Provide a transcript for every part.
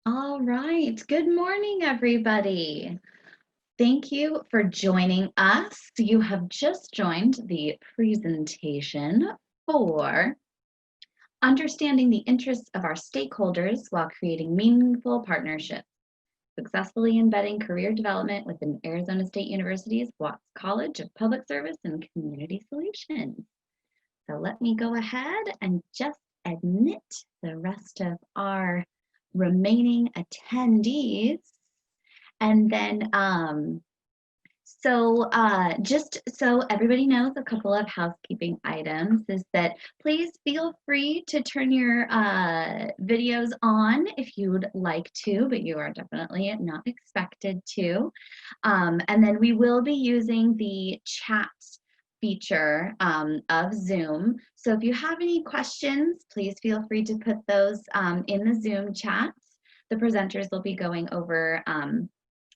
All right. Good morning, everybody. Thank you for joining us. You have just joined the presentation for Understanding the Interests of Our Stakeholders While Creating Meaningful Partnerships, Successfully Embedding Career Development within Arizona State University's Watts College of Public Service and Community Solutions. So let me go ahead and just admit the rest of our remaining attendees. And then, just so everybody knows, a couple of housekeeping items is that please feel free to turn your videos on if you would like to, but you are definitely not expected to. And then we will be using the chat feature of Zoom. So if you have any questions, please feel free to put those in the Zoom chat. The presenters will be going over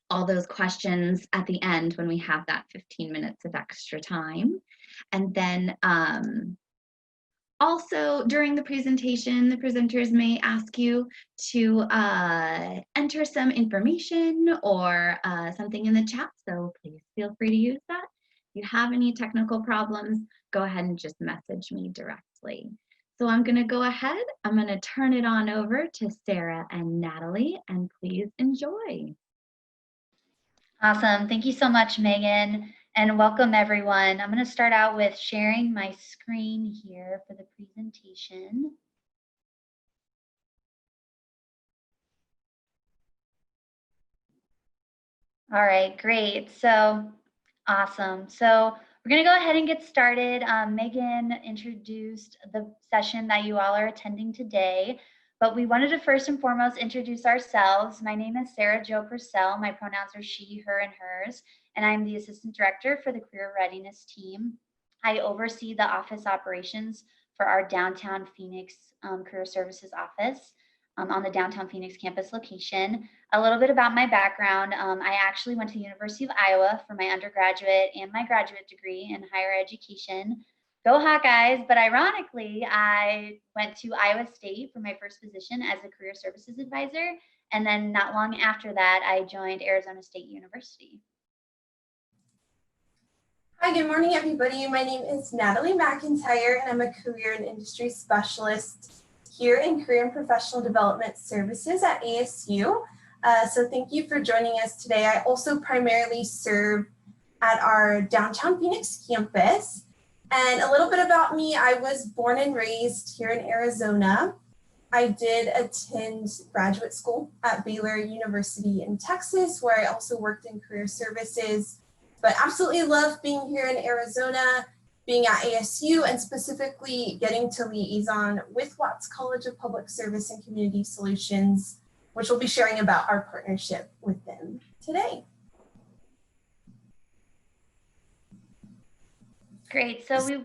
all those questions at the end when we have that 15 minutes of extra time. And then also during the presentation, the presenters may ask you to enter some information or something in the chat, so please feel free to use that. If you have any technical problems, go ahead and just message me directly. So I'm going to go ahead, I'm going to turn it on over to Sarah and Natalie, and please enjoy. Awesome. Thank you so much, Megan, and welcome everyone. I'm going to start out with sharing my screen here for the presentation. All right, great. So awesome. So we're going to go ahead and get started. Megan introduced the session that you all are attending today, but we wanted to first and foremost introduce ourselves. My name is Sarah Jo Purcell. My pronouns are she, her, and hers, and I'm the Assistant Director for the Career Readiness Team. I oversee the office operations for our downtown Phoenix Career Services office on the downtown Phoenix campus location. A little bit about my background. I actually went to the University of Iowa for my undergraduate and my graduate degree in higher education. Go Hawkeyes, but ironically, I went to Iowa State for my first position as a career services advisor. And then not long after that, I joined Arizona State University. Hi, good morning, everybody. My name is Natalie McIntyre, and I'm a career and industry specialist here in Career and Professional Development Services at ASU. So thank you for joining us today. I also primarily serve at our downtown Phoenix campus. And a little bit about me, I was born and raised here in Arizona. I did attend graduate school at Baylor University in Texas, where I also worked in career services, but absolutely love being here in Arizona, being at ASU, and specifically getting to liaison with Watts College of Public Service and Community Solutions, which we'll be sharing about our partnership with them today. Great. So we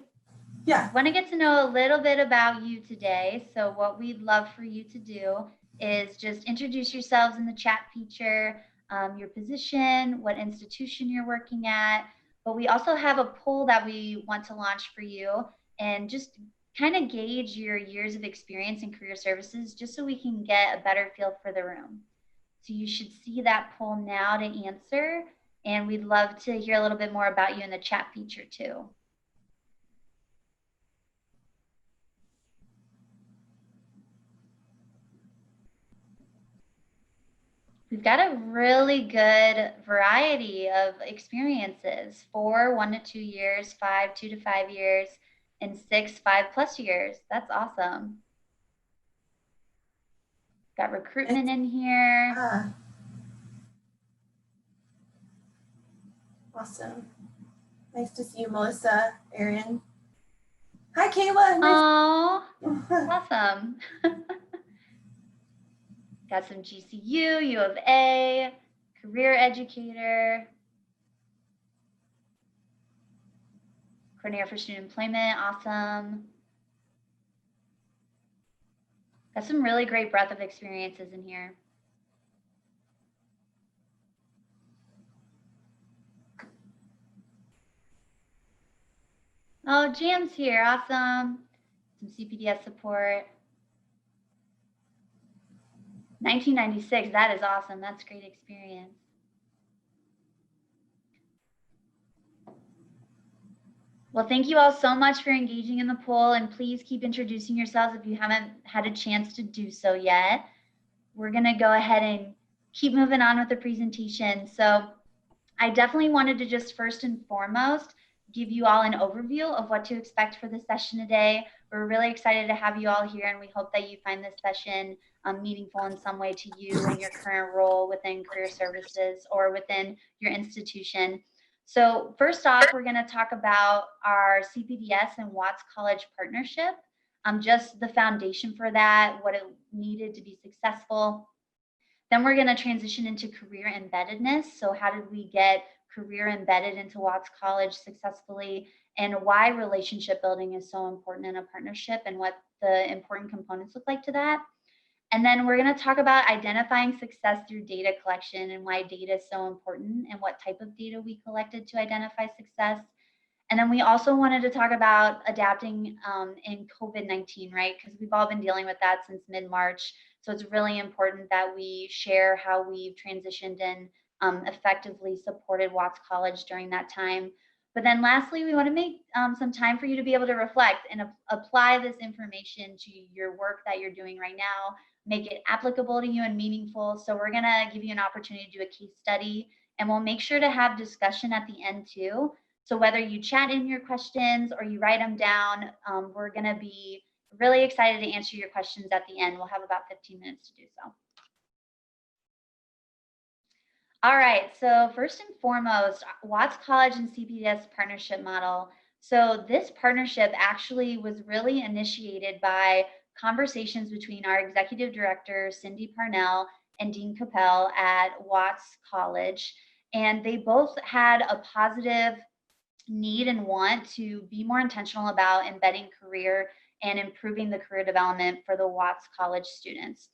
want to get to know a little bit about you today. So what we'd love for you to do is just introduce yourselves in the chat feature, your position, what institution you're working at. But we also have a poll that we want to launch for you and just kind of gauge your years of experience in career services just so we can get a better feel for the room. So you should see that poll now to answer, and we'd love to hear a little bit more about you in the chat feature too. We've got a really good variety of experiences: 4, 1 to 2 years, 5, 2 to 5 years, and 6, 5+ years. That's awesome. Got recruitment in here. Awesome. Nice to see you, Melissa, Erin. Hi, Kayla. Oh, awesome. Got some GCU, U of A, career educator, coordinator for student employment, awesome. Got some really great breadth of experiences in here. Oh, Jam's here, awesome. Some CPDS support. 1996, that is awesome. That's great experience. Well, thank you all so much for engaging in the poll, and please keep introducing yourselves if you haven't had a chance to do so yet. We're going to go ahead and keep moving on with the presentation. So I definitely wanted to just first and foremost give you all an overview of what to expect for this session today. We're really excited to have you all here, and we hope that you find this session meaningful in some way to you and your current role within career services or within your institution. So first off, we're going to talk about our CPDS and Watts College partnership, just the foundation for that, what it needed to be successful. Then we're going to transition into career embeddedness. So how did we get career embedded into Watts College successfully, and why relationship building is so important in a partnership and what the important components look like to that. And then we're going to talk about identifying success through data collection and why data is so important and what type of data we collected to identify success. And then we also wanted to talk about adapting in COVID-19, right? Because we've all been dealing with that since mid-March. So it's really important that we share how we've transitioned and effectively supported Watts College during that time. But then lastly, we want to make some time for you to be able to reflect and apply this information to your work that you're doing right now, make it applicable to you and meaningful. So we're going to give you an opportunity to do a case study, and we'll make sure to have discussion at the end too. So whether you chat in your questions or you write them down, we're going to be really excited to answer your questions at the end. We'll have about 15 minutes to do so. All right, so first and foremost, Watts College and CPDS partnership model. So this partnership actually was really initiated by conversations between our executive director, Cindy Parnell, and Dean Capel at Watts College. And they both had a positive need and want to be more intentional about embedding career and improving the career development for the Watts College students.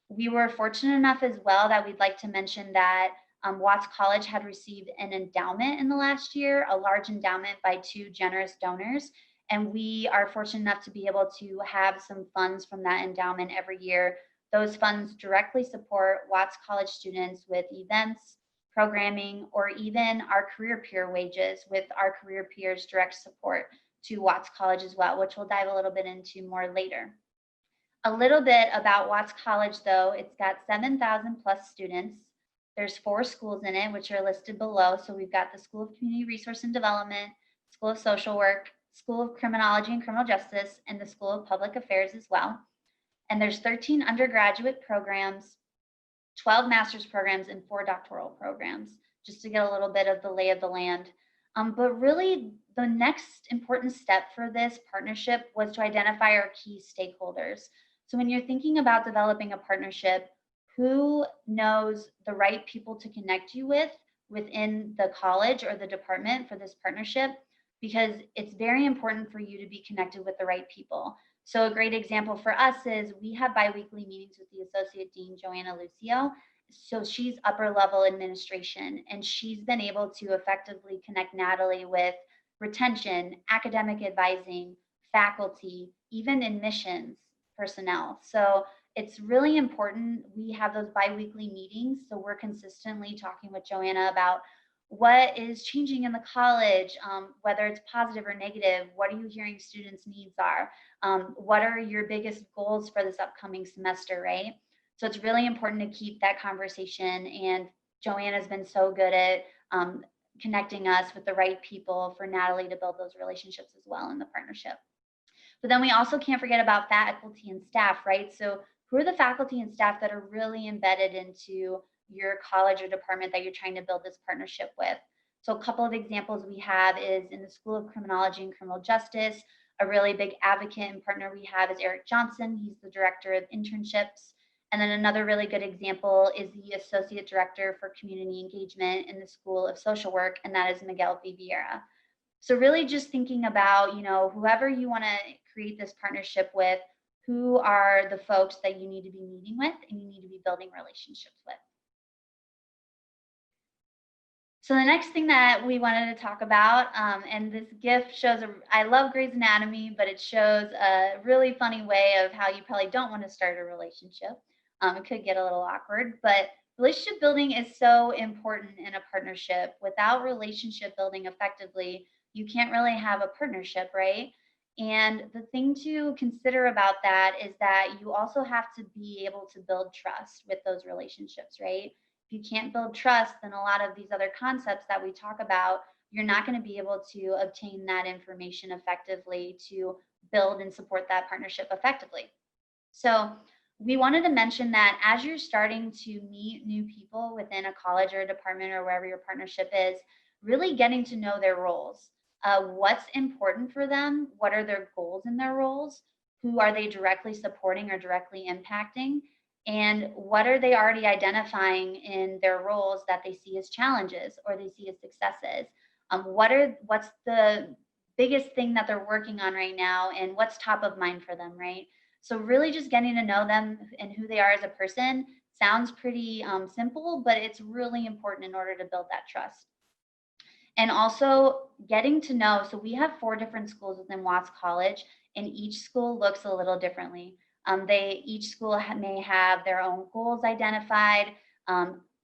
We were fortunate enough as well that we'd like to mention that Watts College had received an endowment in the last year, a large endowment by 2 generous donors. And we are fortunate enough to be able to have some funds from that endowment every year. Those funds directly support Watts College students with events, programming, or even our career peer wages with our career peers direct support to Watts College as well, which we'll dive a little bit into more later. A little bit about Watts College though, it's got 7,000 plus students. There's 4 schools in it, which are listed below. So we've got the School of Community Resource and Development, School of Social Work, School of Criminology and Criminal Justice, and the School of Public Affairs as well. And there's 13 undergraduate programs, 12 master's programs, and 4 doctoral programs, just to get a little bit of the lay of the land. But really, the next important step for this partnership was to identify our key stakeholders. So when you're thinking about developing a partnership, who knows the right people to connect you with within the college or the department for this partnership? Because it's very important for you to be connected with the right people. So a great example for us is we have biweekly meetings with the Associate Dean, Joanna Lucio. So she's upper level administration, and she's been able to effectively connect Natalie with retention, academic advising, faculty, even admissions personnel. So it's really important we have those biweekly meetings, so we're consistently talking with Joanna about what is changing in the college, whether it's positive or negative. What are you hearing students' needs are? What are your biggest goals for this upcoming semester, right? So it's really important to keep that conversation, and Joanna's been so good at connecting us with the right people for Natalie to build those relationships as well in the partnership. But then we also can't forget about faculty and staff, right? So who are the faculty and staff that are really embedded into your college or department that you're trying to build this partnership with? So a couple of examples we have is in the School of Criminology and Criminal Justice, a really big advocate and partner we have is Eric Johnson. He's the director of internships. And then another really good example is the associate director for community engagement in the School of Social Work, and that is Miguel Viviera. So really just thinking about, whoever you want to create this partnership with, who are the folks that you need to be meeting with and you need to be building relationships with. So the next thing that we wanted to talk about, and this GIF shows, I love Grey's Anatomy, but it shows a really funny way of how you probably don't want to start a relationship. It could get a little awkward, but relationship building is so important in a partnership. Without relationship building effectively, you can't really have a partnership, right? And the thing to consider about that is that you also have to be able to build trust with those relationships, right? If you can't build trust, then a lot of these other concepts that we talk about, you're not going to be able to obtain that information effectively to build and support that partnership effectively. So we wanted to mention that as you're starting to meet new people within a college or a department or wherever your partnership is, really getting to know their roles. What's important for them? What are their goals in their roles? Who are they directly supporting or directly impacting? And what are they already identifying in their roles that they see as challenges or they see as successes? What's the biggest thing that they're working on right now, and what's top of mind for them, right? So really just getting to know them and who they are as a person sounds pretty simple, but it's really important in order to build that trust. And also getting to know, so we have 4 different schools within Watts College, and each school looks a little differently. Each school may have their own goals identified,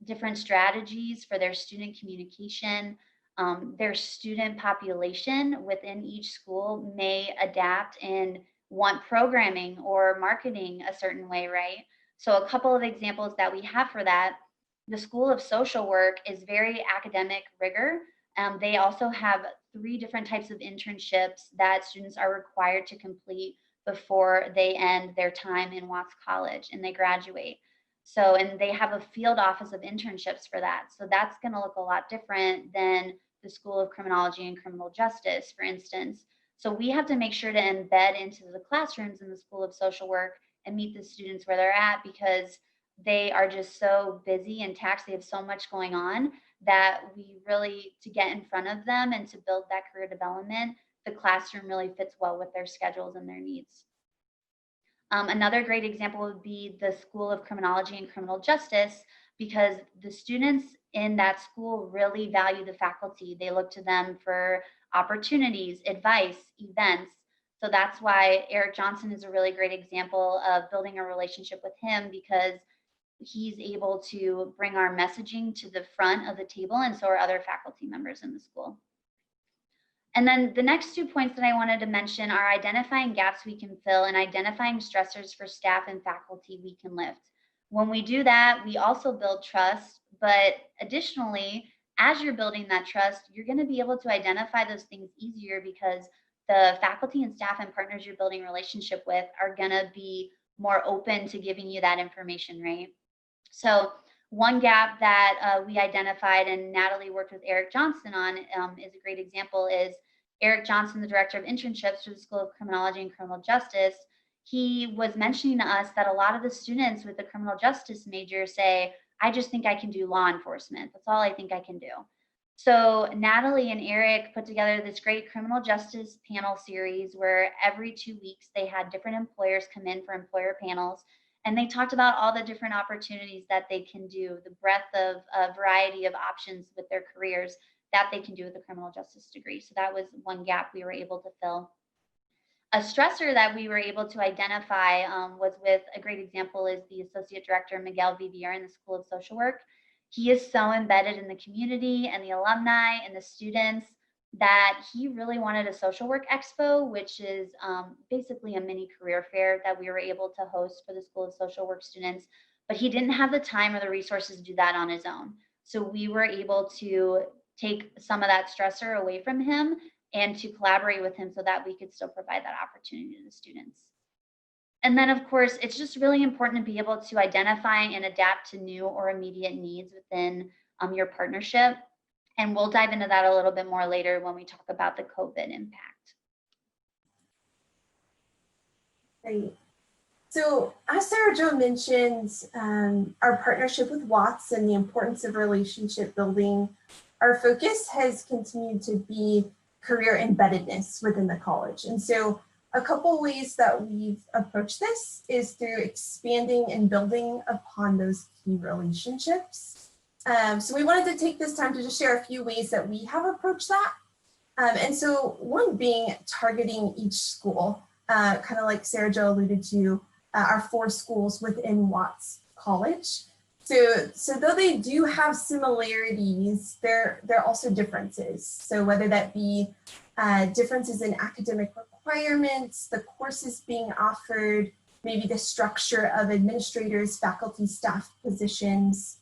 different strategies for their student communication. Their student population within each school may adapt and want programming or marketing a certain way, right? So a couple of examples that we have for that, the School of Social Work is very academic rigor. They also have 3 different types of internships that students are required to complete before they end their time in Watts College and they graduate. So, and they have a field office of internships for that. So that's going to look a lot different than the School of Criminology and Criminal Justice, for instance. So we have to make sure to embed into the classrooms in the School of Social Work and meet the students where they're at, because they are just so busy and taxed. They have so much going on that we really, to get in front of them and to build that career development, the classroom really fits well with their schedules and their needs. Another great example would be the School of Criminology and Criminal Justice, because the students in that school really value the faculty. They look to them for opportunities, advice, events. So that's why Eric Johnson is a really great example of building a relationship with him, because he's able to bring our messaging to the front of the table, and so are other faculty members in the school. And then the next 2 points that I wanted to mention are identifying gaps we can fill and identifying stressors for staff and faculty we can lift. When we do that, we also build trust, but additionally, as you're building that trust, you're going to be able to identify those things easier, because the faculty and staff and partners you're building relationship with are going to be more open to giving you that information, right? So one gap that we identified and Natalie worked with Eric Johnson on is a great example, is Eric Johnson, the director of internships for the School of Criminology and Criminal Justice. He was mentioning to us that a lot of the students with the criminal justice major say, I just think I can do law enforcement. That's all I think I can do. So Natalie and Eric put together this great criminal justice panel series where every 2 weeks they had different employers come in for employer panels. And they talked about all the different opportunities that they can do, the breadth of a variety of options with their careers that they can do with a criminal justice degree. So that was one gap we were able to fill. A stressor that we were able to identify was with, a great example is the Associate Director, Miguel Vivier in the School of Social Work. He is so embedded in the community and the alumni and the students that he really wanted a social work expo, which is basically a mini career fair that we were able to host for the School of Social Work students, but he didn't have the time or the resources to do that on his own. So we were able to take some of that stressor away from him and to collaborate with him so that we could still provide that opportunity to the students. And then, of course, it's just really important to be able to identify and adapt to new or immediate needs within your partnership. And we'll dive into that a little bit more later when we talk about the COVID impact. Great. So as Sarah Jo mentioned, our partnership with Watts and the importance of relationship building, our focus has continued to be career embeddedness within the college. And so a couple ways that we've approached this is through expanding and building upon those key relationships. So we wanted to take this time to just share a few ways that we have approached that. And so one being targeting each school, kind of like Sarah Jo alluded to, our 4 schools within Watts college. So though they do have similarities, there are also differences. So whether that be differences in academic requirements, the courses being offered, maybe the structure of administrators, faculty, staff positions.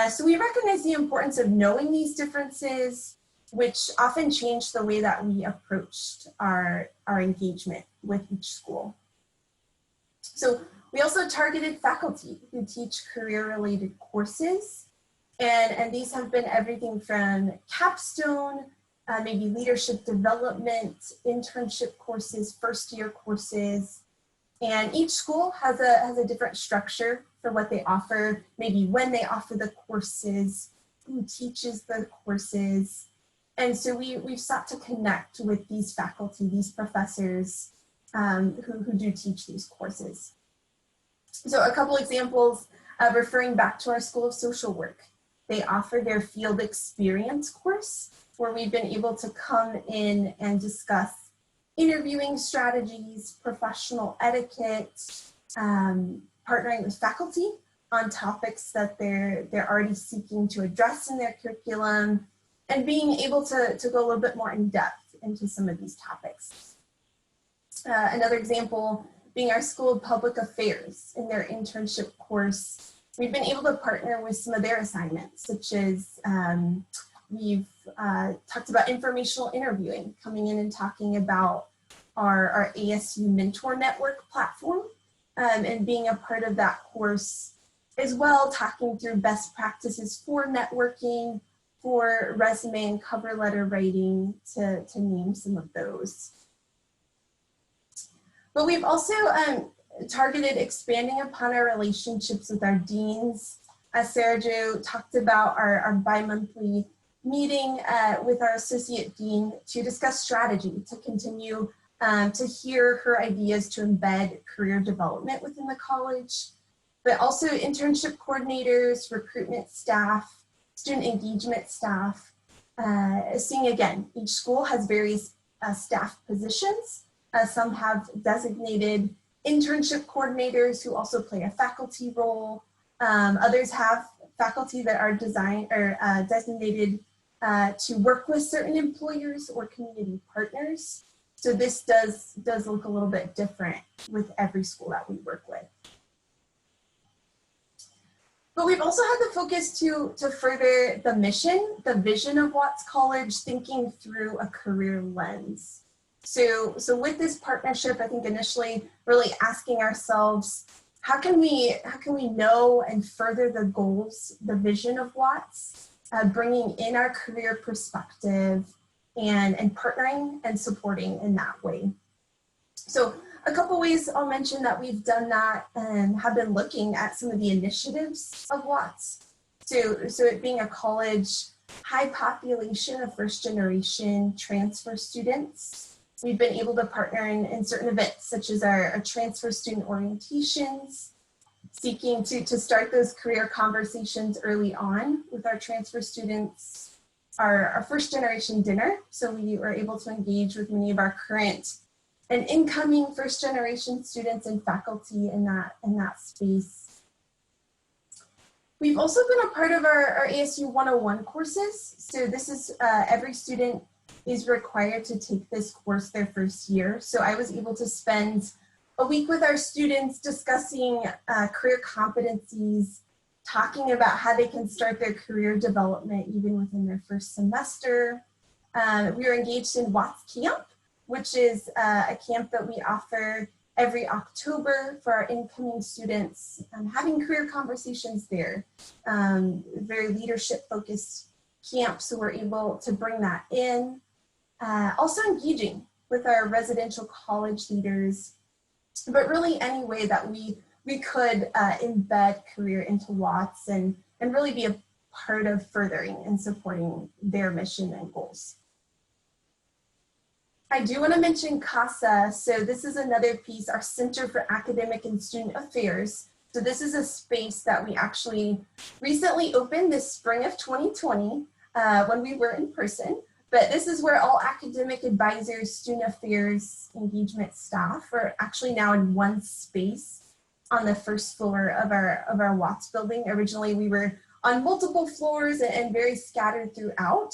So we recognize the importance of knowing these differences, which often change the way that we approached our engagement with each school. So we also targeted faculty who teach career-related courses, and these have been everything from capstone, maybe leadership development, internship courses, first-year courses, and each school has a different structure for what they offer, maybe when they offer the courses, who teaches the courses, and so we've sought to connect with these faculty, these professors who do teach these courses. So a couple examples referring back to our School of Social Work. They offer their field experience course where we've been able to come in and discuss interviewing strategies, professional etiquette, partnering with faculty on topics that they're already seeking to address in their curriculum, and being able to go a little bit more in depth into some of these topics. Another example being our School of Public Affairs in their internship course. We've been able to partner with some of their assignments, such as we've talked about informational interviewing, coming in and talking about our ASU Mentor Network platform, and being a part of that course as well, talking through best practices for networking, for resume and cover letter writing, to name some of those. But we've also targeted expanding upon our relationships with our deans. As Sarah Jo talked about, our bi-monthly meeting with our associate dean to discuss strategy, to continue to hear her ideas to embed career development within the college, but also internship coordinators, recruitment staff, student engagement staff. Seeing again, each school has various staff positions. Some have designated internship coordinators who also play a faculty role. Others have faculty that are designated to work with certain employers or community partners. So this does look a little bit different with every school that we work with. But we've also had the focus to further the mission, the vision of Watts College, thinking through a career lens. So with this partnership, I think initially really asking ourselves, how can we know and further the goals, the vision of Watts, bringing in our career perspective and partnering and supporting in that way. So a couple ways I'll mention that we've done that and have been looking at some of the initiatives of Watts. So it being a college, high population of first generation transfer students. We've been able to partner in certain events, such as our transfer student orientations, seeking to start those career conversations early on with our transfer students, our first generation dinner. So we were able to engage with many of our current and incoming first generation students and faculty in that space. We've also been a part of our ASU 101 courses. So this is every student is required to take this course their first year. So I was able to spend a week with our students discussing career competencies, talking about how they can start their career development even within their first semester. We were engaged in Watts Camp, which is a camp that we offer every October for our incoming students, having career conversations there. Very leadership focused camp, so we're able to bring that in. Also engaging with our residential college leaders, but really any way that we could embed career into Watts and really be a part of furthering and supporting their mission and goals. I do want to mention CASA. So this is another piece, our Center for Academic and Student Affairs. So this is a space that we actually recently opened this spring of 2020 when we were in person. But this is where all academic advisors, student affairs, engagement staff are actually now in one space on the first floor of our Watts building. Originally, we were on multiple floors and very scattered throughout.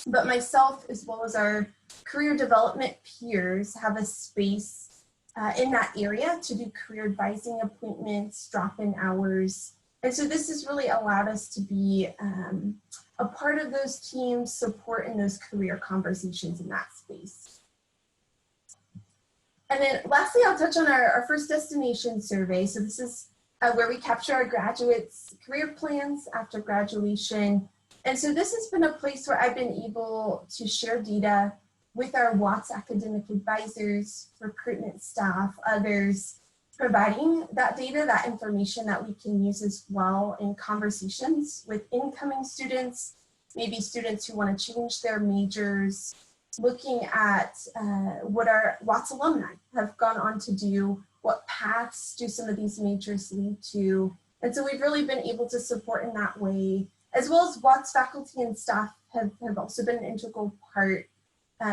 But myself, as well as our career development peers, have a space in that area to do career advising appointments, drop-in hours. And so this has really allowed us to be a part of those teams, supporting those career conversations in that space. And then lastly, I'll touch on our first destination survey. So this is where we capture our graduates' career plans after graduation. And so this has been a place where I've been able to share data with our Watts academic advisors, recruitment staff, others, providing that data, that information that we can use as well in conversations with incoming students, maybe students who want to change their majors, looking at what our Watts alumni have gone on to do, what paths do some of these majors lead to. And so we've really been able to support in that way, as well as Watts faculty and staff have also been an integral part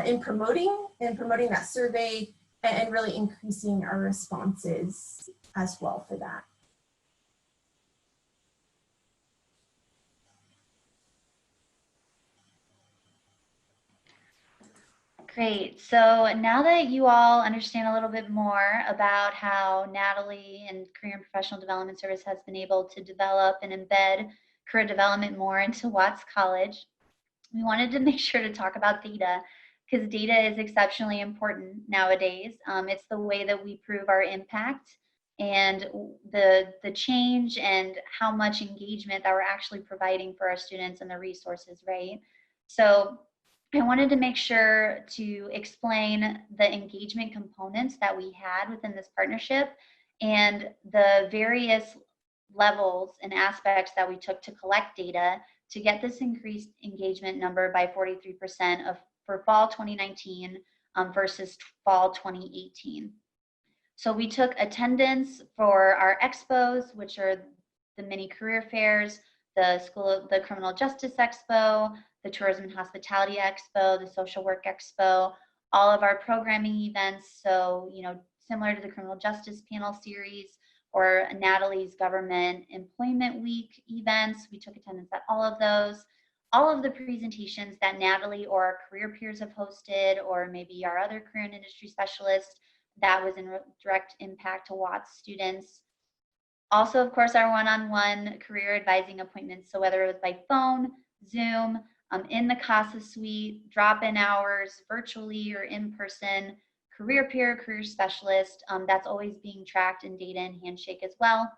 in promoting that survey and really increasing our responses as well for that. Great. So now that you all understand a little bit more about how Natalie and Career and Professional Development Service has been able to develop and embed career development more into Watts College, we wanted to make sure to talk about data, because data is exceptionally important nowadays. It's the way that we prove our impact and the change and how much engagement that we're actually providing for our students and the resources, right? So I wanted to make sure to explain the engagement components that we had within this partnership and the various levels and aspects that we took to collect data to get this increased engagement number by 43% for fall 2019 versus fall 2018. So we took attendance for our expos, which are the mini career fairs, the Criminal Justice Expo, the Tourism and Hospitality Expo, the Social Work Expo, all of our programming events. So, similar to the Criminal Justice Panel Series or Natalie's Government Employment Week events, we took attendance at all of those. All of the presentations that Natalie or our career peers have hosted, or maybe our other career and industry specialists, that was in direct impact to Watts students. Also, of course, our one-on-one career advising appointments. So whether it was by phone, Zoom, in the CASA suite, drop-in hours, virtually or in person, career peer, career specialist, that's always being tracked in data and Handshake as well.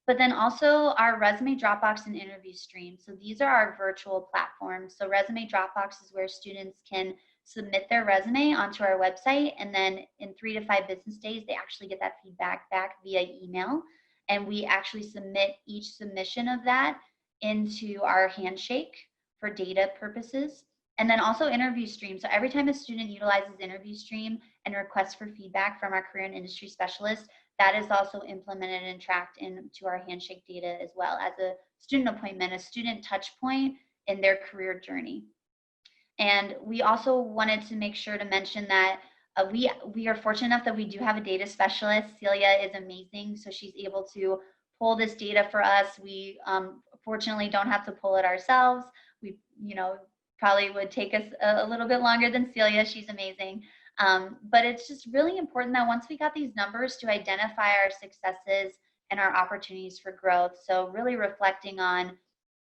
But then also our resume Dropbox and interview stream. So these are our virtual platforms. So resume Dropbox is where students can submit their resume onto our website, and then in 3 to 5 business days, they actually get that feedback back via email. And we actually submit each submission of that into our Handshake for data purposes. And then also interview stream. So every time a student utilizes interview stream and requests for feedback from our career and industry specialist, that is also implemented and tracked into our Handshake data as well as a student appointment, a student touch point in their career journey. And we also wanted to make sure to mention that we are fortunate enough that we do have a data specialist. Celia is amazing, so she's able to pull this data for us. We fortunately don't have to pull it ourselves. We, probably would take us a little bit longer than Celia. She's amazing. But it's just really important that once we got these numbers, to identify our successes and our opportunities for growth. So really reflecting on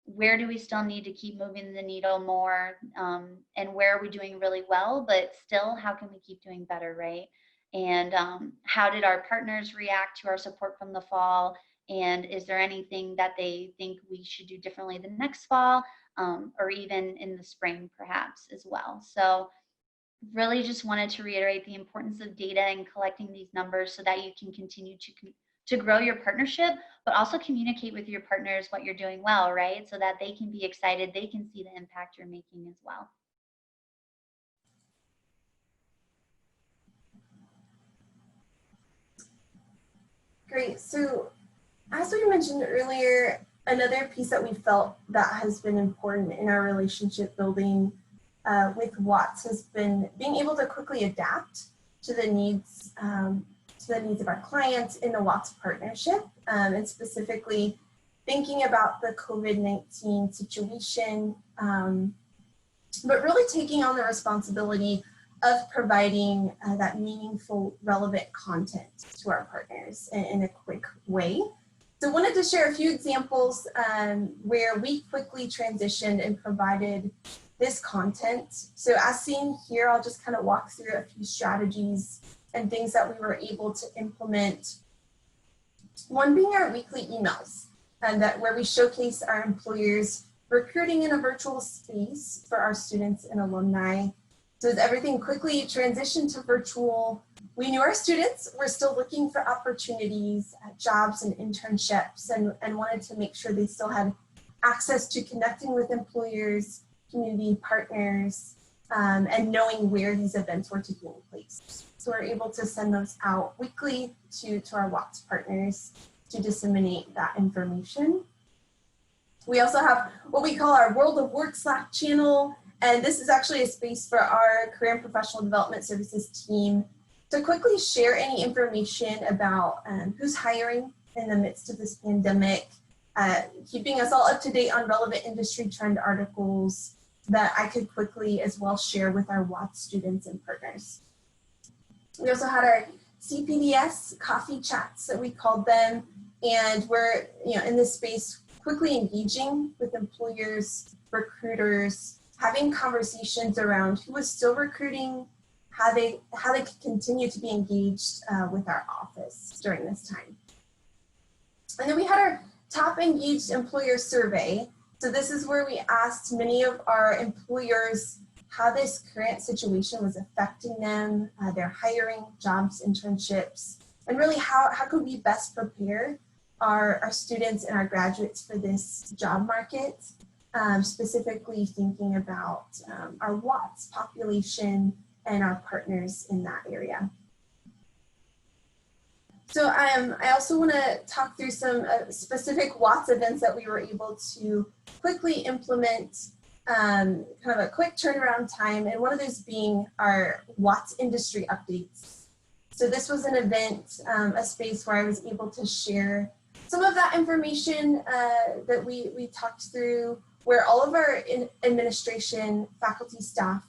where do we still need to keep moving the needle more, and where are we doing really well, but still how can we keep doing better, right? And how did our partners react to our support from the fall? And is there anything that they think we should do differently the next fall, or even in the spring perhaps as well? So really just wanted to reiterate the importance of data and collecting these numbers so that you can continue to grow your partnership, but also communicate with your partners what you're doing well, right? So that they can be excited, they can see the impact you're making as well. Great. So as we mentioned earlier, another piece that we felt that has been important in our relationship building with Watts has been being able to quickly adapt to the needs to the needs of our clients in the Watts partnership, and specifically thinking about the COVID-19 situation, but really taking on the responsibility of providing that meaningful, relevant content to our partners in a quick way. So I wanted to share a few examples where we quickly transitioned and provided this content. So as seen here, I'll just kind of walk through a few strategies and things that we were able to implement. One being our weekly emails, and where we showcase our employers recruiting in a virtual space for our students and alumni. So as everything quickly transitioned to virtual, we knew our students were still looking for opportunities, jobs and internships, and wanted to make sure they still had access to connecting with employers, community partners, and knowing where these events were taking place. So we're able to send those out weekly to our Watts partners to disseminate that information. We also have what we call our World of Work Slack channel, and this is actually a space for our Career and Professional Development Services team to quickly share any information about who's hiring in the midst of this pandemic, keeping us all up to date on relevant industry trend articles that I could quickly as well share with our Watts students and partners. We also had our CPDS coffee chats that we called them, and we're in this space quickly engaging with employers, recruiters, having conversations around who was still recruiting, how they could continue to be engaged with our office during this time. And then we had our top engaged employer survey. So this is where we asked many of our employers how this current situation was affecting them, their hiring, jobs, internships, and really how could we best prepare our students and our graduates for this job market, specifically thinking about our Watts population and our partners in that area. So I also want to talk through some specific Watts events that we were able to quickly implement, kind of a quick turnaround time, and one of those being our Watts industry updates. So this was an event, a space where I was able to share some of that information that we talked through, where all of our administration, faculty, staff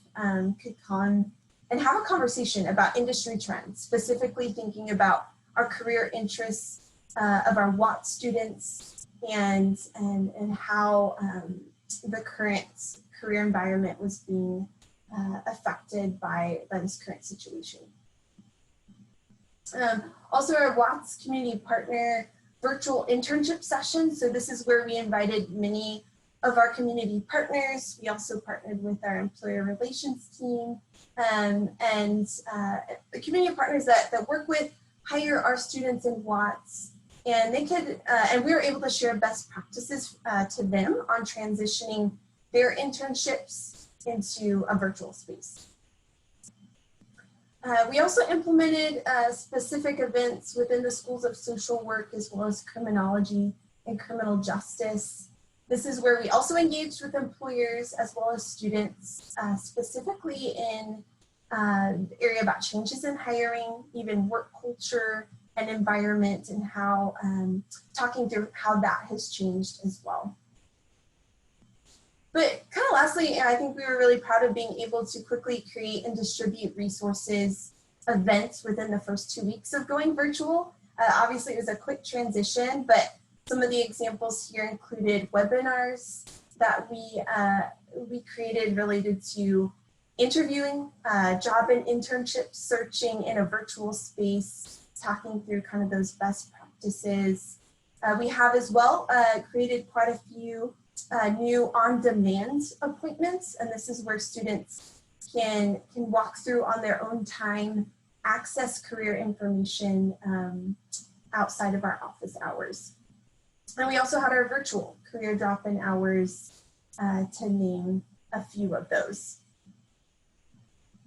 could come and have a conversation about industry trends, specifically thinking about our career interests of our Watts students and how the current career environment was being affected by this current situation. Also, our Watts community partner virtual internship session. So this is where we invited many of our community partners. We also partnered with our employer relations team and the community partners that work with hire our students in Watts, and they could, and we were able to share best practices to them on transitioning their internships into a virtual space. We also implemented specific events within the schools of social work as well as criminology and criminal justice. This is where we also engaged with employers as well as students, specifically in the area about changes in hiring, even work culture and environment, and how talking through how that has changed as well. But kind of lastly, I think we were really proud of being able to quickly create and distribute resources, events within the first 2 weeks of going virtual. Obviously, it was a quick transition, but some of the examples here included webinars that we created related to interviewing, job and internship searching in a virtual space, talking through kind of those best practices. We have as well created quite a few new on-demand appointments, and this is where students can walk through on their own time, access career information outside of our office hours. And we also had our virtual career drop-in hours, to name a few of those.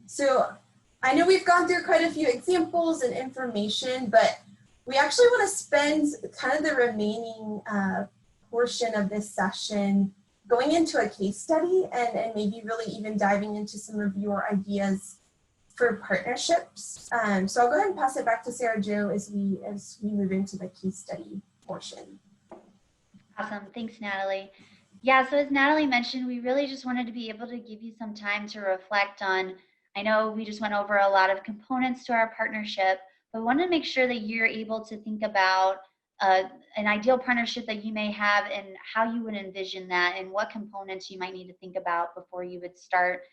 So I know we've gone through quite a few examples and information, but we actually want to spend kind of the remaining portion of this session going into a case study and maybe really even diving into some of your ideas for partnerships. So I'll go ahead and pass it back to Sarah Jo as we move into the case study portion. Awesome. Thanks, Natalie. Yeah, so as Natalie mentioned, we really just wanted to be able to give you some time to reflect on, I know we just went over a lot of components to our partnership, but we wanted to make sure that you're able to think about an ideal partnership that you may have and how you would envision that and what components you might need to think about before you would start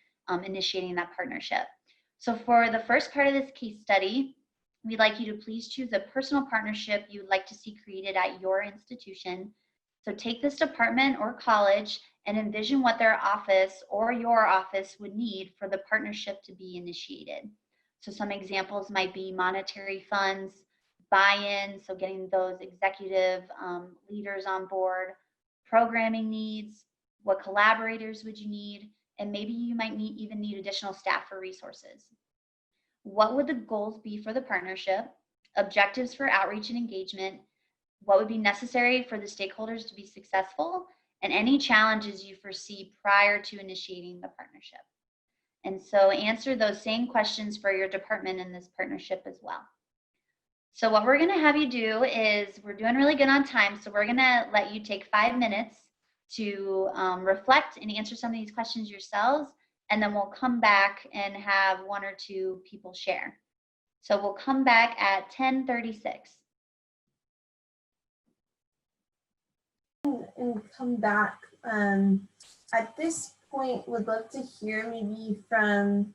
initiating that partnership. So for the first part of this case study, we'd like you to please choose a personal partnership you'd like to see created at your institution. So take this department or college and envision what their office or your office would need for the partnership to be initiated. So some examples might be monetary funds, buy-in, so getting those executive leaders on board, programming needs, what collaborators would you need, and maybe you might even need additional staff or resources. What would the goals be for the partnership, objectives for outreach and engagement, what would be necessary for the stakeholders to be successful, and any challenges you foresee prior to initiating the partnership. And so answer those same questions for your department in this partnership as well. So what we're going to have you do is, we're doing really good on time, so we're going to let you take 5 minutes to reflect and answer some of these questions yourselves, and then we'll come back and have 1 or 2 people share. So we'll come back at 10:36. And come back. At this point, would love to hear maybe from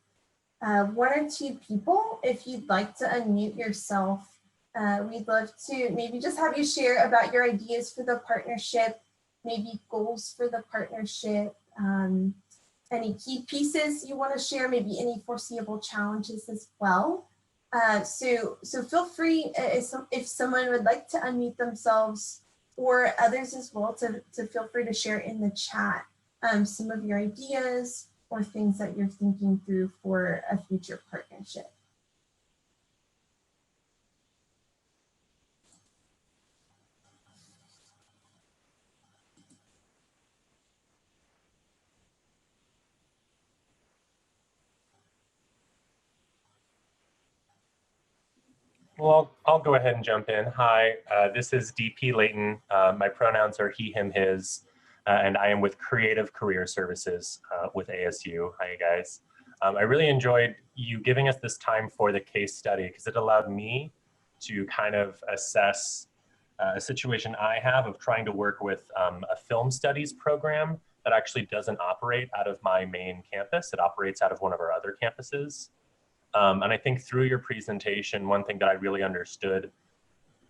1 or 2 people. If you'd like to unmute yourself, we'd love to maybe just have you share about your ideas for the partnership, maybe goals for the partnership, any key pieces you want to share, maybe any foreseeable challenges as well. So feel free, if someone would like to unmute themselves, or others as well, to feel free to share in the chat some of your ideas or things that you're thinking through for a future partnership. Well, I'll go ahead and jump in. Hi, this is DP Layton. My pronouns are he, him, his, and I am with Creative Career Services with ASU. Hi, guys. I really enjoyed you giving us this time for the case study because it allowed me to kind of assess a situation I have of trying to work with a film studies program that actually doesn't operate out of my main campus. It operates out of one of our other campuses. And I think through your presentation, one thing that I really understood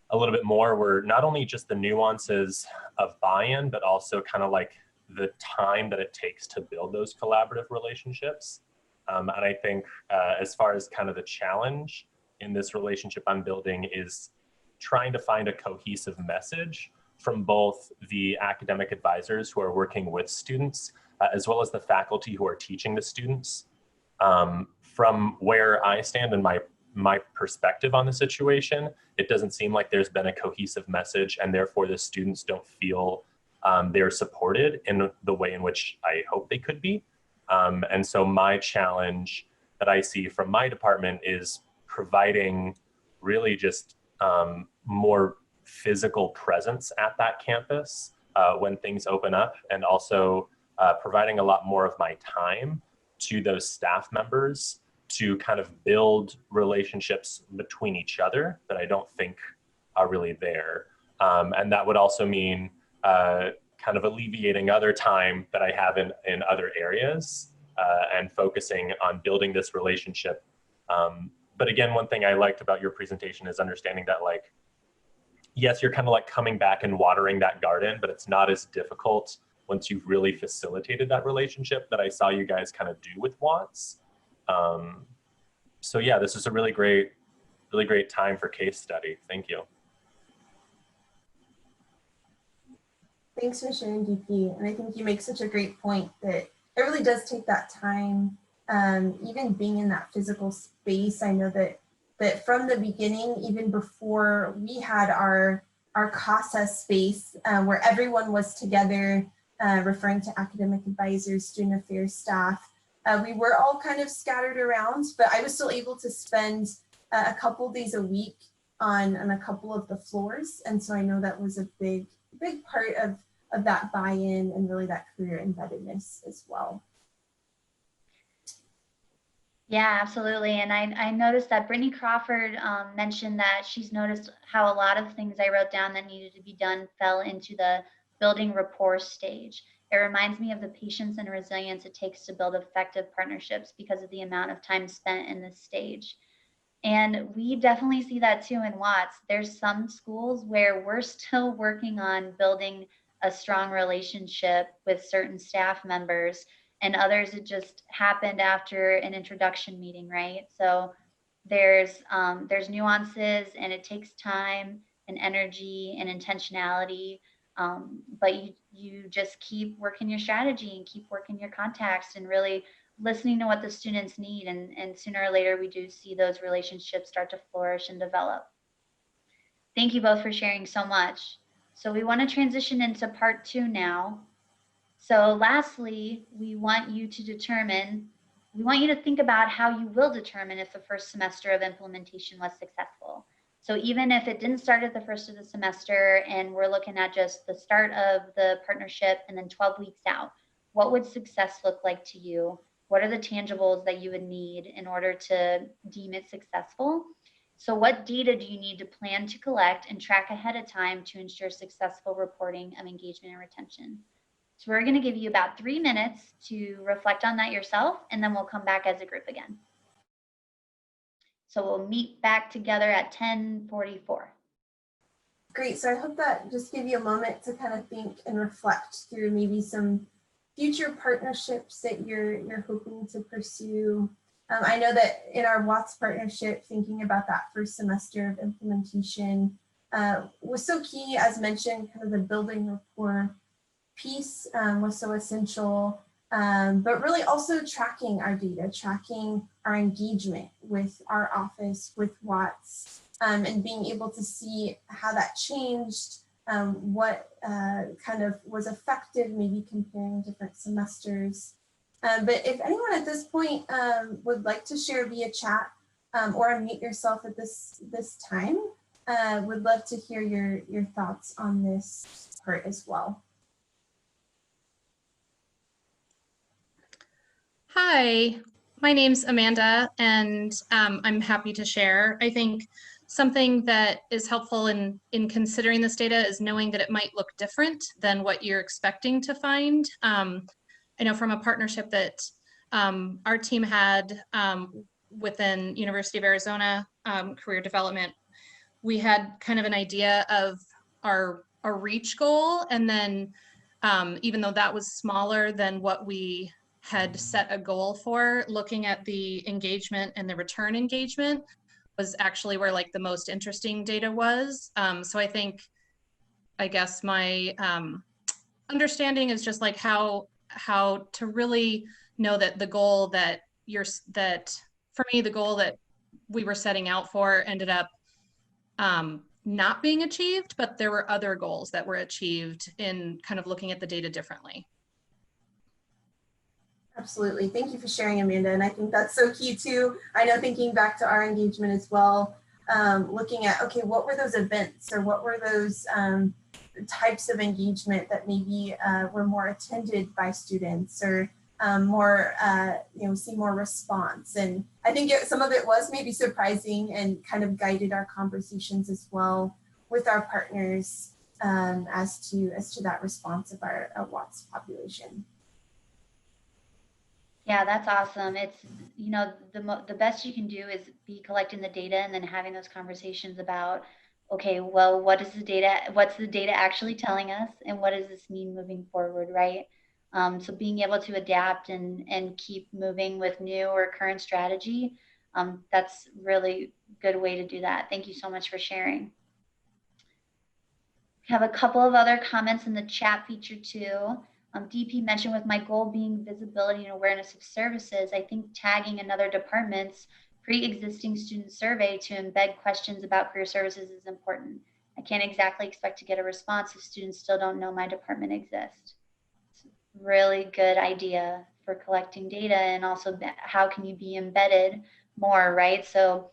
a little bit more were not only just the nuances of buy-in, but also kind of like the time that it takes to build those collaborative relationships. And I think as far as kind of the challenge in this relationship I'm building is trying to find a cohesive message from both the academic advisors who are working with students, as well as the faculty who are teaching the students. From where I stand and my perspective on the situation, it doesn't seem like there's been a cohesive message, and therefore the students don't feel they're supported in the way in which I hope they could be. And so my challenge that I see from my department is providing really just more physical presence at that campus when things open up, and also providing a lot more of my time to those staff members to kind of build relationships between each other that I don't think are really there. And that would also mean kind of alleviating other time that I have in other areas and focusing on building this relationship. But again, one thing I liked about your presentation is understanding that, like, yes, you're kind of like coming back and watering that garden, but it's not as difficult once you've really facilitated that relationship that I saw you guys kind of do with Watts. So yeah, this is a really great time for case study. Thank you. Thanks for sharing, DP. And I think you make such a great point that it really does take that time. Even being in that physical space, I know that from the beginning, even before we had our CASA space where everyone was together, referring to academic advisors, student affairs staff, We were all kind of scattered around, but I was still able to spend a couple days a week on a couple of the floors. And so I know that was a big part of that buy-in and really that career embeddedness as well. Yeah, absolutely. And I noticed that Brittany Crawford mentioned that she's noticed how a lot of things I wrote down that needed to be done fell into the building rapport stage. It reminds me of the patience and resilience it takes to build effective partnerships because of the amount of time spent in this stage. And we definitely see that too in Watts. There's some schools where we're still working on building a strong relationship with certain staff members, and others it just happened after an introduction meeting, right? So there's nuances, and it takes time and energy and intentionality. But you just keep working your strategy and keep working your contacts and really listening to what the students need, and sooner or later we do see those relationships start to flourish and develop. Thank you both for sharing so much. So we want to transition into part 2 now. So lastly, we want you to think about how you will determine if the first semester of implementation was successful. So even if it didn't start at the first of the semester and we're looking at just the start of the partnership and then 12 weeks out, what would success look like to you? What are the tangibles that you would need in order to deem it successful? So what data do you need to plan to collect and track ahead of time to ensure successful reporting of engagement and retention? So we're going to give you about 3 minutes to reflect on that yourself, and then we'll come back as a group again. So we'll meet back together at 10:44. Great. So I hope that just gave you a moment to kind of think and reflect through maybe some future partnerships that you're hoping to pursue. I know that in our Watts partnership, thinking about that first semester of implementation was so key. As mentioned, kind of the building rapport piece was so essential, but really also tracking our data, tracking our engagement with our office, with Watts, and being able to see how that changed, what kind of was effective, maybe comparing different semesters. But if anyone at this point would like to share via chat or unmute yourself at this time, would love to hear your thoughts on this part as well. Hi, my name's Amanda, and I'm happy to share. I think something that is helpful in considering this data is knowing that it might look different than what you're expecting to find. I know from a partnership that our team had within University of Arizona Career Development, we had kind of an idea of our reach goal, and then even though that was smaller than what we had set a goal for, looking at the engagement and the return engagement was actually where like the most interesting data was. So I guess my understanding is just like how to really know that the goal that for me, the goal that we were setting out for ended up not being achieved, but there were other goals that were achieved in kind of looking at the data differently. Absolutely. Thank you for sharing, Amanda. And I think that's so key too. I know thinking back to our engagement as well, looking at, okay, what were those events or what were those types of engagement that maybe were more attended by students or more, see more response. And I think some of it was maybe surprising and kind of guided our conversations as well with our partners as to that response of our Watts population. Yeah, that's awesome. It's, the best you can do is be collecting the data and then having those conversations about, okay, well, what's the data actually telling us, and what does this mean moving forward, right? So being able to adapt and keep moving with new or current strategy, that's really good way to do that. Thank you so much for sharing. We have a couple of other comments in the chat feature too. DP mentioned with my goal being visibility and awareness of services, I think tagging another department's pre-existing student survey to embed questions about career services is important. I can't exactly expect to get a response if students still don't know my department exists. Really good idea for collecting data, and also how can you be embedded more, right? So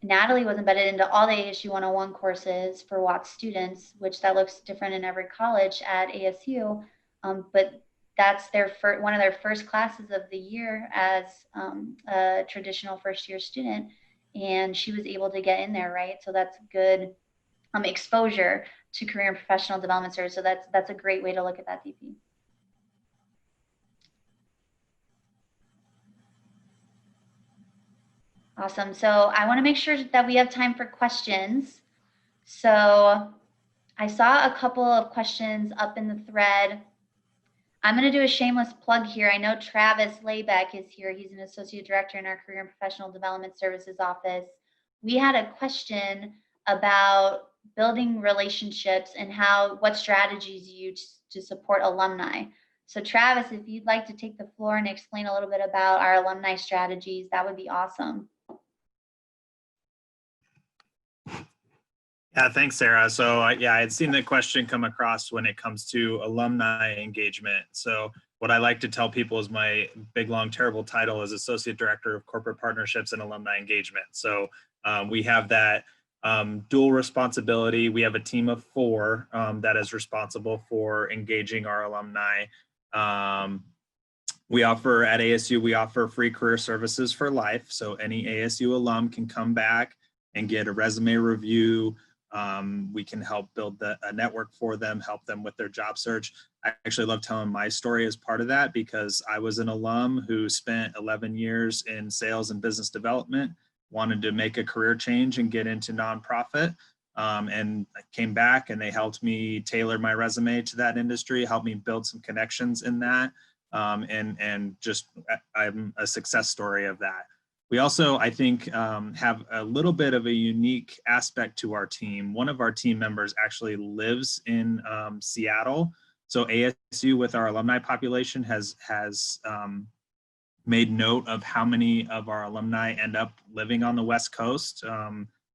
Natalie was embedded into all the ASU 101 courses for Watts students, which that looks different in every college at ASU, but that's their one of their first classes of the year as a traditional first-year student, and she was able to get in there, right? So that's good exposure to career and professional development service. So that's a great way to look at that, DP. Awesome. So I want to make sure that we have time for questions. So I saw a couple of questions up in the thread. I'm going to do a shameless plug here. I know Travis Laybeck is here. He's an associate director in our Career and Professional Development Services office. We had a question about building relationships and what strategies you use to support alumni. So Travis, if you'd like to take the floor and explain a little bit about our alumni strategies, that would be awesome. Yeah, thanks, Sarah. So yeah, I had seen the question come across when it comes to alumni engagement. So what I like to tell people is my big, long, terrible title is Associate Director of Corporate Partnerships and Alumni Engagement. So we have that dual responsibility. We have a team of 4 that is responsible for engaging our alumni. We offer at ASU, we offer free career services for life. So any ASU alum can come back and get a resume review. We can help build a network for them, help them with their job search. I actually love telling my story as part of that because I was an alum who spent 11 years in sales and business development, wanted to make a career change and get into nonprofit. And I came back and they helped me tailor my resume to that industry, helped me build some connections in that. And just I'm a success story of that. We also, I think, have a little bit of a unique aspect to our team. One of our team members actually lives in Seattle. So ASU with our alumni population has made note of how many of our alumni end up living on the West Coast,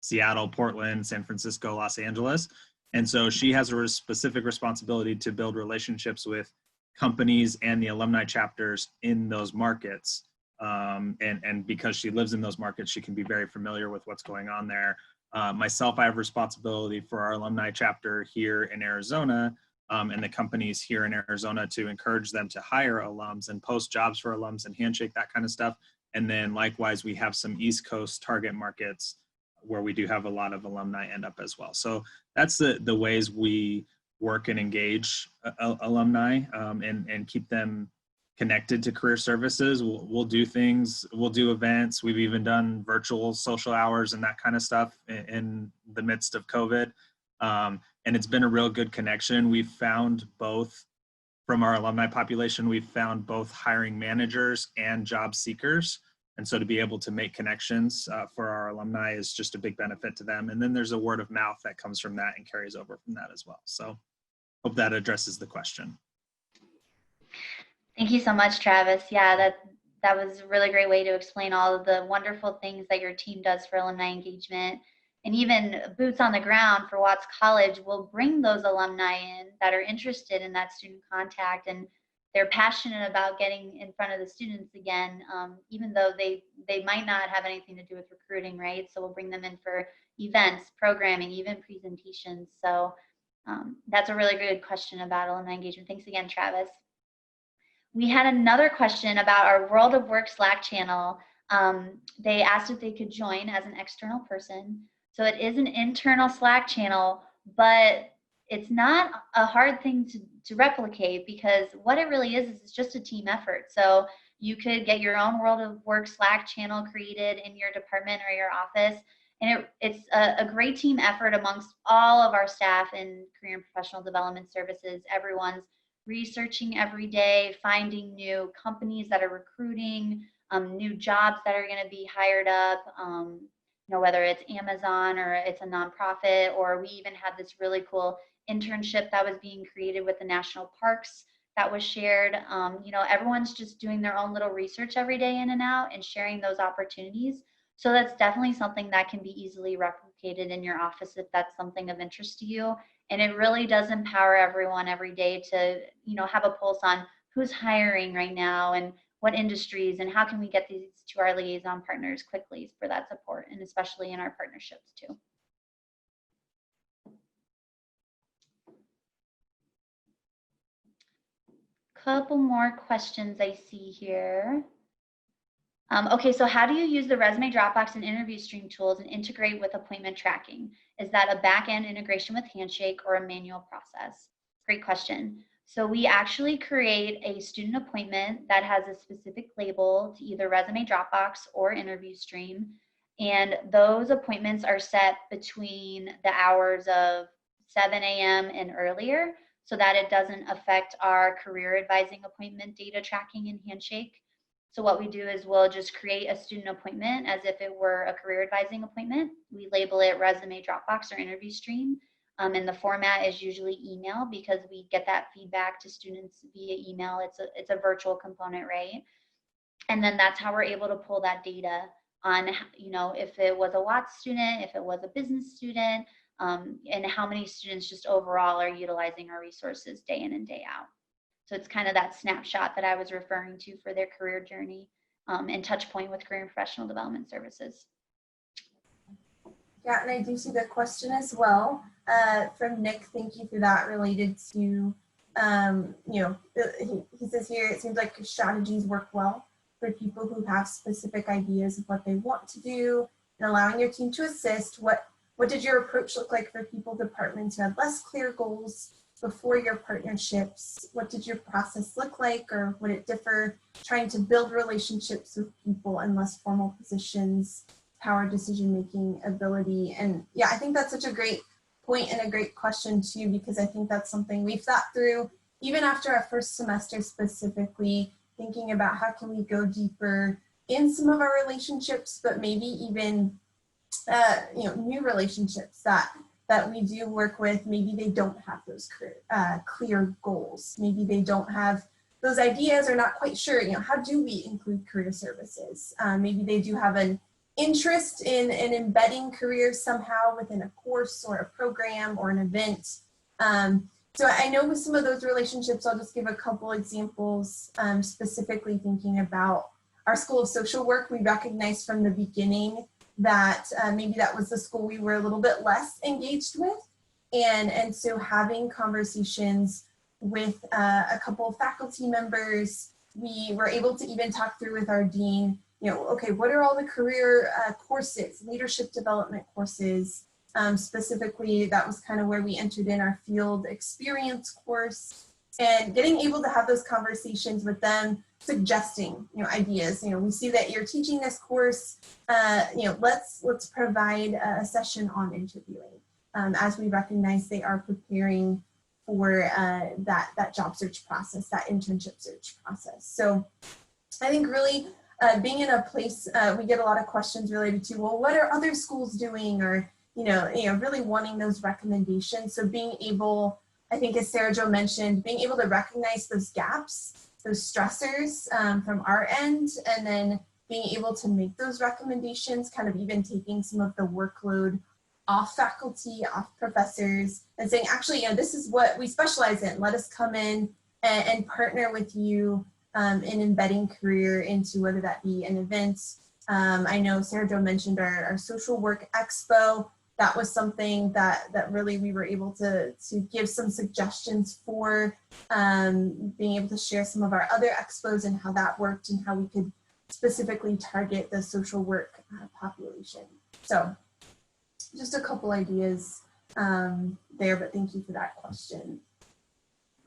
Seattle, Portland, San Francisco, Los Angeles. And so she has a specific responsibility to build relationships with companies and the alumni chapters in those markets. And because she lives in those markets, she can be very familiar with what's going on there. Myself, I have responsibility for our alumni chapter here in Arizona and the companies here in Arizona to encourage them to hire alums and post jobs for alums and handshake, that kind of stuff. And then likewise, we have some East Coast target markets where we do have a lot of alumni end up as well. So that's the ways we work and engage alumni and keep them connected to career services. We'll do things, we'll do events. We've even done virtual social hours and that kind of stuff in the midst of COVID. And it's been a real good connection. We've found both from our alumni population, we've found both hiring managers and job seekers. And so to be able to make connections for our alumni is just a big benefit to them. And then there's a word of mouth that comes from that and carries over from that as well. So hope that addresses the question. Thank you so much, Travis. Yeah, that was a really great way to explain all of the wonderful things that your team does for alumni engagement. And even boots on the ground for Watts College will bring those alumni in that are interested in that student contact, and they're passionate about getting in front of the students again, even though they might not have anything to do with recruiting, right? So we'll bring them in for events, programming, even presentations. So that's a really good question about alumni engagement. Thanks again, Travis. We had another question about our World of Work Slack channel. They asked if they could join as an external person. So it is an internal Slack channel, but it's not a hard thing to replicate because what it really is it's just a team effort. So you could get your own World of Work Slack channel created in your department or your office. And it's a great team effort amongst all of our staff in career and professional development services. Everyone's researching every day, finding new companies that are recruiting, new jobs that are going to be hired up, whether it's Amazon or it's a nonprofit, or we even had this really cool internship that was being created with the national parks that was shared. Everyone's just doing their own little research every day in and out and sharing those opportunities. So that's definitely something that can be easily replicated in your office if that's something of interest to you. And it really does empower everyone every day to, have a pulse on who's hiring right now and what industries, and how can we get these to our liaison partners quickly for that support, and especially in our partnerships too. Couple more questions I see here. Okay, so how do you use the resume Dropbox and interview stream tools and integrate with appointment tracking? Is that a back-end integration with Handshake or a manual process? Great question. So we actually create a student appointment that has a specific label to either resume Dropbox or interview stream. And those appointments are set between the hours of 7 a.m. and earlier, so that it doesn't affect our career advising appointment data tracking in Handshake. So what we do is we'll just create a student appointment as if it were a career advising appointment. We label it resume Dropbox or interview stream. And the format is usually email, because we get that feedback to students via email. It's a virtual component, right? And then that's how we're able to pull that data on, you know, if it was a Watts student, if it was a business student, and how many students just overall are utilizing our resources day in and day out. So it's kind of that snapshot that I was referring to for their career journey, and touch point with career and professional development services. Yeah, and I do see the question as well from Nick. Thank you for that, related to, you know, he says here, it seems like strategies work well for people who have specific ideas of what they want to do, and allowing your team to assist. What did your approach look like for people, departments who had less clear goals before your partnerships? What did your process look like, or would it differ trying to build relationships with people in less formal positions, power decision-making ability? And yeah, I think that's such a great point and a great question too, because I think that's something we've thought through even after our first semester, specifically thinking about how can we go deeper in some of our relationships, but maybe even you know, new relationships that we do work with. Maybe they don't have those clear goals. Maybe they don't have those ideas, or not quite sure, you know, how do we include career services? Maybe they do have an interest in embedding careers somehow within a course or a program or an event. So I know with some of those relationships, I'll just give a couple examples, specifically thinking about our School of Social Work. We recognized from the beginning that maybe that was the school we were a little bit less engaged with. And so having conversations with a couple of faculty members, we were able to even talk through with our dean, you know, okay, what are all the career courses, leadership development courses? Specifically, that was kind of where we entered in our field experience course, and getting able to have those conversations with them, suggesting, you know, ideas. You know, we see that you're teaching this course, you know, let's provide a session on interviewing, as we recognize they are preparing for that job search process, that internship search process. So I think really being in a place, we get a lot of questions related to, well, what are other schools doing, or you know, really wanting those recommendations. So being able, I think as Sarah Jo mentioned, being able to recognize those gaps, those stressors from our end, and then being able to make those recommendations, kind of even taking some of the workload off faculty, off professors, and saying, actually, you know, this is what we specialize in. Let us come in and partner with you in embedding career into, whether that be an event. I know Sarah Jo mentioned our social work expo. That was something that really we were able to give some suggestions for, being able to share some of our other expos and how that worked and how we could specifically target the social work population. So just a couple ideas there, but thank you for that question.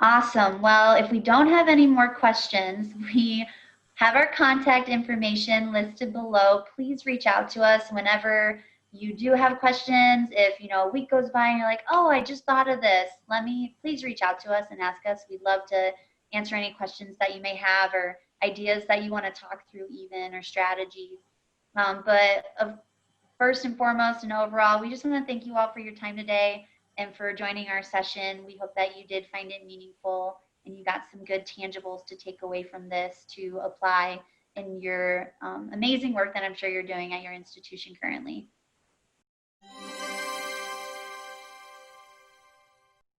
Awesome. Well, if we don't have any more questions, we have our contact information listed below. Please reach out to us whenever you do have questions. If, you know, a week goes by and you're like, oh, I just thought of this, please reach out to us and ask us. We'd love to answer any questions that you may have, or ideas that you want to talk through even, or strategies. But first and foremost and overall, we just want to thank you all for your time today and for joining our session. We hope that you did find it meaningful and you got some good tangibles to take away from this to apply in your amazing work that I'm sure you're doing at your institution currently.